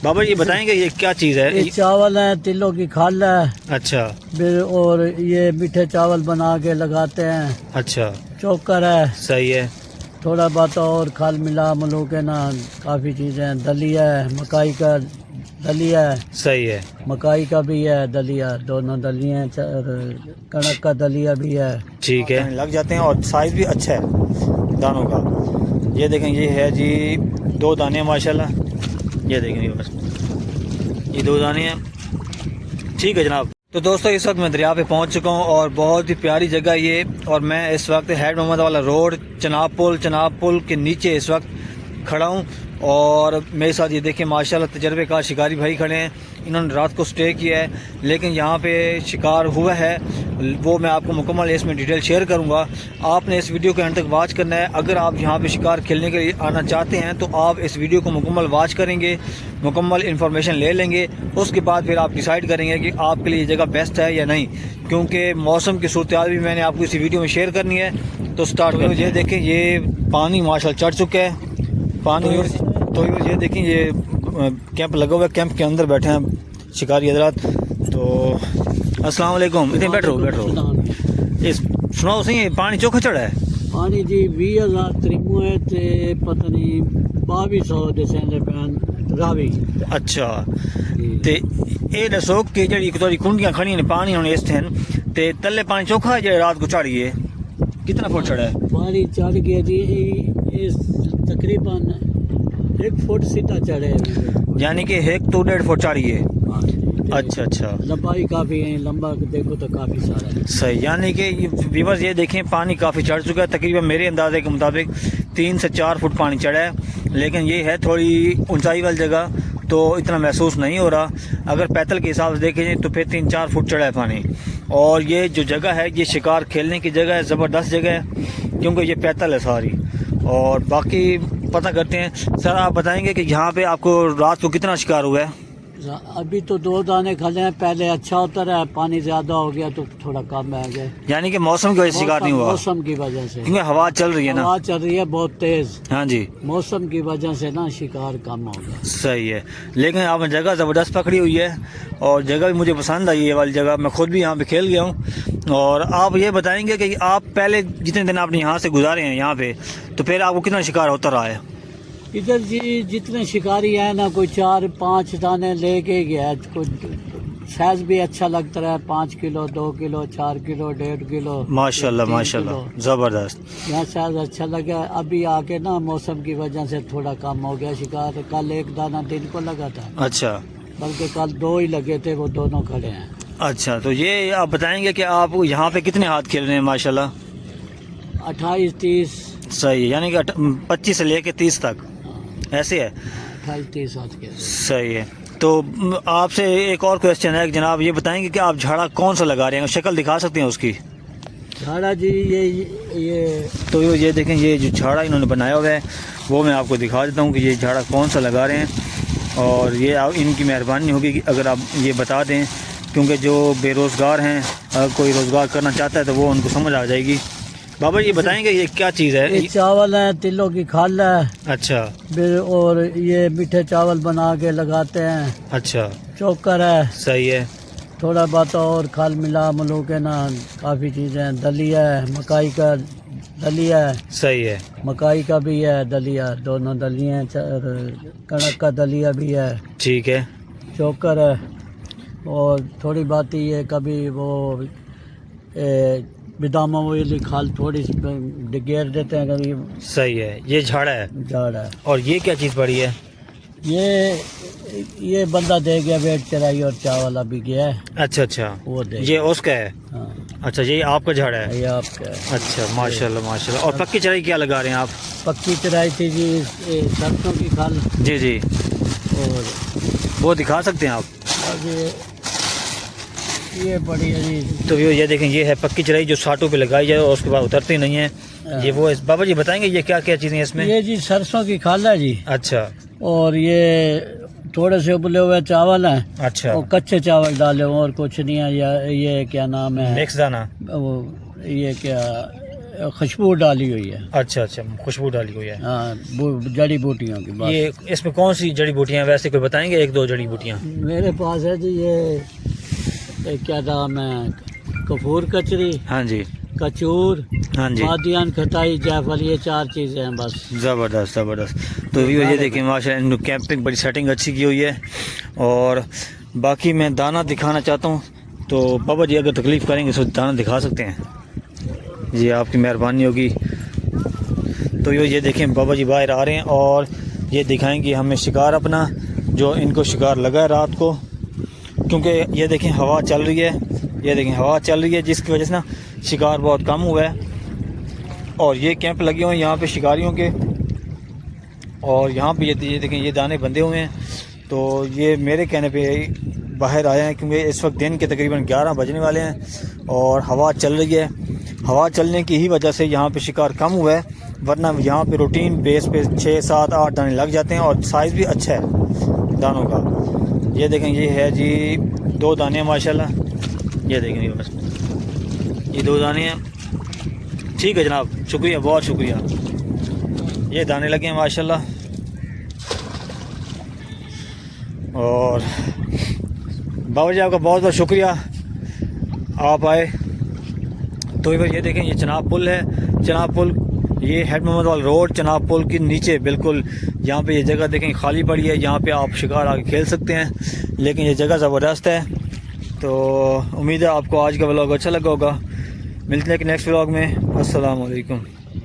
बाबा जी बताएंगे ये क्या चीज़ है? ये चावल है, तिलों की खाल है। अच्छा फिर और ये मीठे चावल बना के लगाते हैं। अच्छा, चोकर है, सही है। थोड़ा बहुत और खाल मिला मलू के ना, काफ़ी चीज़ें हैं। दलिया है, मकाई का दलिया है, सही है। मकाई का भी है दलिया, दोनों दलिया हैं। कणक का दलिया भी है। ठीक है, लग जाते हैं और साइज़ भी अच्छा है दानों का। ये देखें, ये है जी 2 दाने माशाल्लाह। ये देखें बस, ये 2 दाने हैं। ठीक है जनाब। तो दोस्तों इस वक्त मैं दरिया पे पहुंच चुका हूं और बहुत ही प्यारी जगह ये, और मैं इस वक्त हेड मोहम्मद वाला रोड चनाब पुल के नीचे इस वक्त खड़ा हूं। और मेरे साथ ये देखें माशाल्लाह तजर्बेकार शिकारी भाई खड़े हैं। इन्होंने रात को स्टे किया है, लेकिन यहाँ पे शिकार हुआ है वो मैं आपको मुकम्मल इसमें डिटेल शेयर करूँगा। आपने इस वीडियो के अंत तक वॉच करना है। अगर आप यहाँ पे शिकार खेलने के लिए आना चाहते हैं तो आप इस वीडियो को मुकम्मल वॉच करेंगे, मुकम्मल इन्फॉर्मेशन ले लेंगे। उसके बाद फिर आप डिसाइड करेंगे कि आपके लिए ये जगह बेस्ट है या नहीं, क्योंकि मौसम की सूरत भी मैंने आपको इसी वीडियो में शेयर करनी है। तो स्टार्ट करें। ये देखें, ये पानी माशाल्लाह चढ़ चुका है पानी। तो ये देखें, ये कैंप लगा हुआ है, कैंप के अंदर बैठे हैं शिकारी हजरात। तो अस्सलाम वालेकुम। इतने बैठो इस सुनाओ सही, पानी चोखा चढ़ा है? पानी जी 20,000 त्रिमु है ते पता नहीं 2200 दसेंदे पैन रावी। अच्छा, ते ये दसो कि जी थोड़ी कुंडियां खड़ी ने पानी होने इस दिन ते तले पानी चोखा है जो रात को चढ़िए? कितना फुट चढ़ा है पानी? चढ़ गया जी इस तकरीबन 1 फुट सीधा चढ़े, यानी कि 1 तो 1.5 फुट चढ़िए। अच्छा अच्छा, लंबाई काफ़ी है, लंबा देखो तो काफ़ी सारा है। सही, यानी कि व्यूअर्स ये देखें पानी काफ़ी चढ़ चुका है। तकरीबन मेरे अंदाजे के मुताबिक 3 से 4 फुट पानी चढ़ा है, लेकिन ये है थोड़ी ऊंचाई वाली जगह तो इतना महसूस नहीं हो रहा। अगर पैदल के हिसाब से देखें तो फिर 3-4 फुट चढ़ा है पानी। और ये जो जगह है ये शिकार खेलने की जगह है, ज़बरदस्त जगह है, क्योंकि ये पैदल है सारी। और बाकी पता करते हैं। सर आप बताएंगे कि यहाँ पे आपको रात को कितना शिकार हुआ है? अभी तो 2 दाने खड़े हैं, पहले अच्छा होता रहा, पानी ज्यादा हो गया तो थोड़ा कम है गए। यानी कि मौसम की वजह से शिकार नहीं हुआ? मौसम की वजह से, क्योंकि हवा चल रही है ना। हवा चल रही है बहुत तेज। हाँ जी, मौसम की वजह से ना शिकार कम हो गया। सही है। लेकिन आपने जगह ज़बरदस्त पकड़ी हुई है और जगह भी मुझे पसंद आई ये वाली जगह। मैं खुद भी यहाँ पे खेल गया हूँ। और आप ये बताएंगे कि आप पहले जितने दिन आपने यहाँ से गुजारे हैं यहाँ पे, तो फिर आपको कितना शिकार होता रहा है? इधर जी जितने शिकारी हैं ना, कोई 4-5 दाने लेके गया। कुछ साइज भी अच्छा लगता रहा, 5 किलो, 2 किलो, 4 किलो, 1.5 किलो। माशाल्लाह माशाल्लाह, ज़बरदस्त। यहाँ साइज अच्छा लगा। अभी आके ना मौसम की वजह से थोड़ा कम हो गया शिकार। कल 1 दाना दिन को लगा था। अच्छा, बल्कि कल 2 ही लगे थे, वो दोनों खड़े हैं। अच्छा, तो ये आप बताएंगे कि आप यहाँ पे कितने हाथ खेल रहे हैं? माशाल्लाह 28-30। सही है, यानी कि 25 से लेके 30 तक ऐसे है? 28-30 हाथ के। सही है। तो आपसे एक और क्वेश्चन है कि जनाब ये बताएंगे कि आप झाड़ा कौन सा लगा रहे हैं? शक्ल दिखा सकते हैं उसकी? झाड़ा जी ये तो ये देखें, ये जो झाड़ा इन्होंने बनाया हुआ है वो मैं आपको दिखा देता हूँ कि ये झाड़ा कौन सा लगा रहे हैं। और ये इनकी मेहरबानी होगी कि अगर आप ये बता दें, क्योंकि जो बेरोज़गार हैं, अगर कोई रोज़गार करना चाहता है तो वो उनको समझ आ जाएगी। बाबा ये बताएंगे ये क्या चीज़ है? ये चावल है, तिलों की खाल है। अच्छा, फिर और ये मीठे चावल बना के लगाते हैं। अच्छा, चोकर है, सही है। थोड़ा बहुत और खाल मिला मलू के ना, काफ़ी चीज़ें हैं। दलिया है, मकाई का दलिया है, सही है। मकाई का भी है दलिया, दोनों दलिया हैं। कणक का दलिया भी है। ठीक है, चोकर है। और थोड़ी बात ये कभी वो बिदामा वाली खाल थोड़ी सी घेर देते हैं कभी। सही है। ये झाड़ा है। झाड़ है। और ये क्या चीज़ पड़ी है? ये बंदा दे गया, वेट चराई और चावल अभी गया है। अच्छा अच्छा, वो दे ये उसका है? हाँ, अच्छा, ये आपका झाड़ा है? ये आपका है। अच्छा, माशाल्लाह माशाल्लाह। और पक्की चराई क्या लगा रहे हैं आप? पक्की चराई थी जी सरसों की खाल। जी जी, और वो दिखा सकते हैं आप? ये बड़ी है जी। तो ये देखें, ये है पक्की चराई जो साटों पे लगाई जाए और उसके बाद उतरती नहीं है। ये वो है। बाबा जी बताएंगे ये क्या क्या चीज़ें हैं इसमें? ये जी सरसों की खाल है जी। अच्छा, और ये थोड़े से उबले हुए चावल हैं। अच्छा, और कच्चे चावल डाले हुए और कुछ नहीं है। ये क्या नाम है? मिक्स दाना। वो ये क्या खुशबू डाली हुई है। अच्छा अच्छा, खुशबू डाली हुई है। हाँ, जड़ी बूटियों की बात। ये इसमें कौन सी जड़ी बूटियाँ वैसे कोई बताएंगे, एक दो जड़ी बूटियाँ? मेरे पास है जी ये क्या नाम है, कपूर कचरी, हाँ जी, कचूर, हाँ जी, बादियान, खटाई, जायफल, ये 4 चीज़ें हैं बस। ज़बरदस्त ज़बरदस्त। तो ये देखिए माशाल्लाह कैंपिंग बड़ी सेटिंग अच्छी की हुई है। और बाकी मैं दाना दिखाना चाहता हूँ, तो बाबा जी अगर तकलीफ़ करेंगे तो दाना दिखा सकते हैं जी, आपकी मेहरबानी होगी। तो ये देखें बाबा जी बाहर आ रहे हैं और ये दिखाएंगे हमें शिकार अपना, जो इनको शिकार लगा है रात को, क्योंकि ये देखें हवा चल रही है, ये देखें हवा चल रही है जिसकी वजह से ना शिकार बहुत कम हुआ है। और ये कैंप लगे हुए हैं यहाँ पे शिकारियों के, और यहाँ पे ये देखें ये दाने बंधे हुए हैं। तो ये मेरे कहने पे बाहर आए हैं क्योंकि इस वक्त दिन के तकरीबन 11 बजने वाले हैं और हवा चल रही है। हवा चलने की ही वजह से यहाँ पे शिकार कम हुआ है, वरना यहाँ पे रूटीन बेस पे 6, 7, 8 दाने लग जाते हैं और साइज़ भी अच्छा है दानों का। ये देखें ये है जी 2 दाने माशाल्लाह, ये देखें ये बस ये 2 दाने हैं। ठीक है जनाब, शुक्रिया, बहुत शुक्रिया। ये दाने लगे हैं माशाल्लाह। और बाबा जी आपका बहुत बहुत शुक्रिया, आप आए। तो ये देखें ये चनाब पुल है, चनाब पुल, ये हेड मोहम्मद वाला रोड चनाब पुल के नीचे बिल्कुल यहाँ पे ये जगह देखें खाली पड़ी है, यहाँ पे आप शिकार आके खेल सकते हैं, लेकिन ये जगह ज़बरदस्त है। तो उम्मीद है आपको आज का व्लॉग अच्छा लगा होगा। मिलते हैं कि नेक्स्ट व्लॉग में। अस्सलाम वालेकुम।